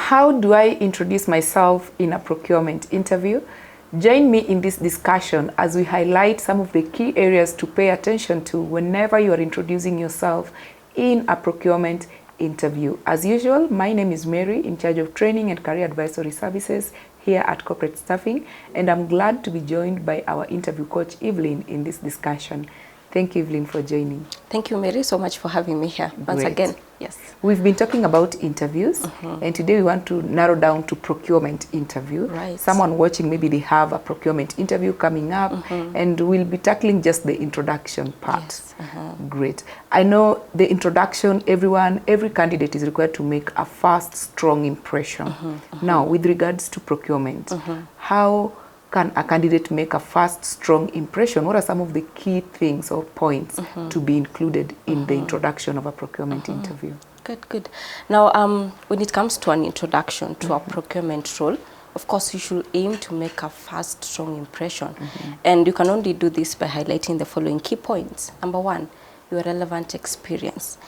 how do I introduce myself in a procurement interview? Join me in this discussion as we highlight some of the key areas to pay attention to whenever you are introducing yourself in a procurement interview. As usual, my name is Mary, in charge of training and career advisory services here at Corporate Staffing, and I'm glad to be joined by our interview coach, Evelyn, in this discussion. Thank you, Evelyn, for joining. Thank you, Mary, so much for having me here once again. Yes. We've been talking about interviews, and today we want to narrow down to procurement interview. Right. Someone watching, maybe they have a procurement interview coming up, and we'll be tackling just the introduction part. Yes. Great. I know the introduction, every candidate is required to make a first strong impression. Now, with regards to procurement, how can a candidate make a first strong impression? What are some of the key things or points to be included in the introduction of a procurement interview? Good. Now, when it comes to an introduction to a procurement role, of course, you should aim to make a first strong impression. And you can only do this by highlighting the following key points. Number one, your relevant experience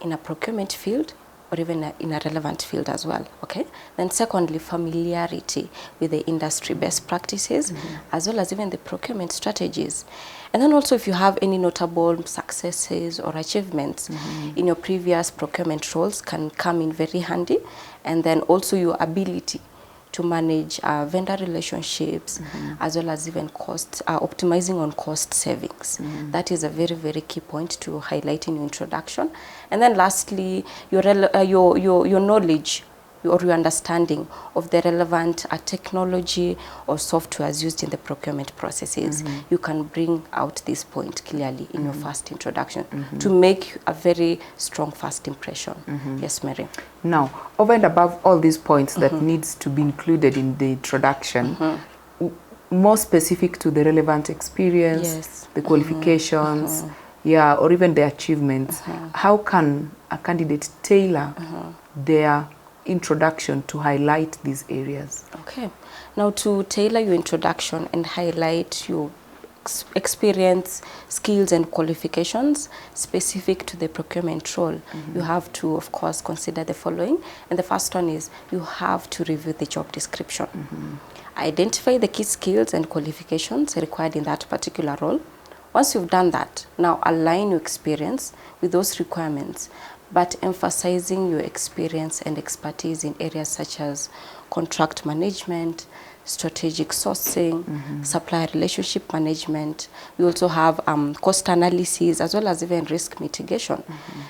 in a procurement field, or even in a relevant field as well, okay? Then secondly, familiarity with the industry best practices, as well as even the procurement strategies. And then also if you have any notable successes or achievements in your previous procurement roles can come in very handy. And then also your ability to manage vendor relationships, as well as even optimizing on cost savings. That is a very, very key point to highlight in your introduction. And then lastly, your knowledge or your understanding of the relevant technology or softwares used in the procurement processes. You can bring out this point clearly in your first introduction to make a very strong first impression. Yes, Mary. Now, over and above all these points that needs to be included in the introduction, more specific to the relevant experience, the qualifications, or even the achievements, how can a candidate tailor their introduction to highlight these areas? Okay. Now, to tailor your introduction and highlight your experience, skills and qualifications specific to the procurement role, you have to, of course, consider the following. And the first one is you have to review the job description. Identify the key skills and qualifications required in that particular role. Once you've done that, now align your experience with those requirements, but emphasizing your experience and expertise in areas such as contract management, strategic sourcing, supplier relationship management. We also have cost analysis, as well as even risk mitigation.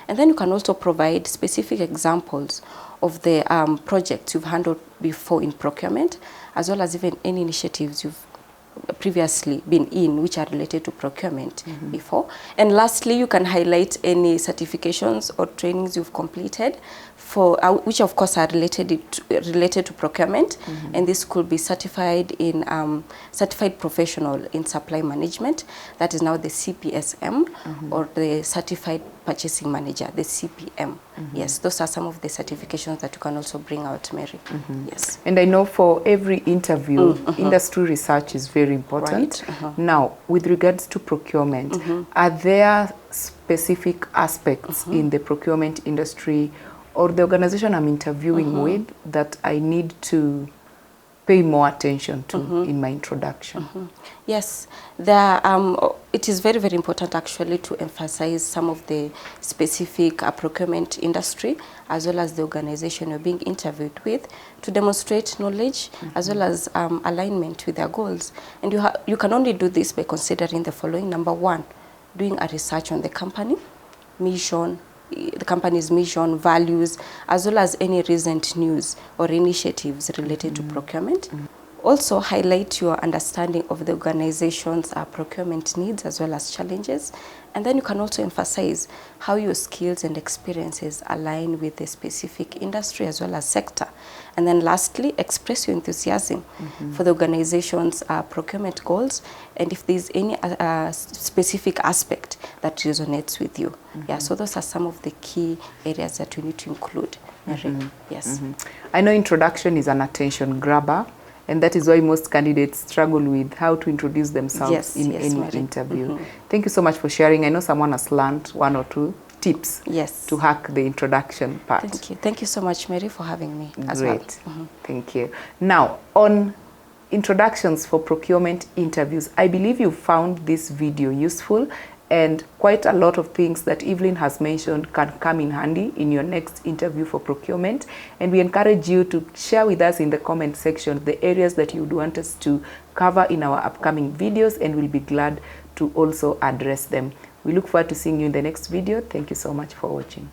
And then you can also provide specific examples of the projects you've handled before in procurement, as well as even any initiatives you've previously been in which are related to procurement before. And lastly, you can highlight any certifications or trainings you've completed for which of course are related to procurement, and this could be certified professional in supply management, that is now the CPSM, or the certified purchasing manager, the CPM. Yes, those are some of the certifications that you can also bring out, Mary. Yes. And I know for every interview, industry research is very important. Now, with regards to procurement, are there specific aspects in the procurement industry or the organization I'm interviewing with that I need to pay more attention to in my introduction? Yes, it is very, very important actually to emphasize some of the specific procurement industry, as well as the organization you're being interviewed with, to demonstrate knowledge as well as alignment with their goals. And you can only do this by considering the following. Number one, doing a research on the company, mission, the company's mission, values, as well as any recent news or initiatives related to procurement. Also, highlight your understanding of the organization's procurement needs as well as challenges. And then you can also emphasize how your skills and experiences align with the specific industry as well as sector. And then lastly, express your enthusiasm for the organization's procurement goals, and if there's any specific aspect that resonates with you. Yeah, so those are some of the key areas that you need to include. Yes. I know introduction is an attention grabber, and that is why most candidates struggle with how to introduce themselves in any interview. Thank you so much for sharing. I know someone has learned one or two tips Yes. to hack the introduction part. Thank you. Thank you so much, Mary, for having me as Great. well. Thank you. Now, on introductions for procurement interviews, I believe you found this video useful, and quite a lot of things that Evelyn has mentioned can come in handy in your next interview for procurement. And we encourage you to share with us in the comment section the areas that you would want us to cover in our upcoming videos, and we'll be glad to also address them. We look forward to seeing you in the next video. Thank you so much for watching.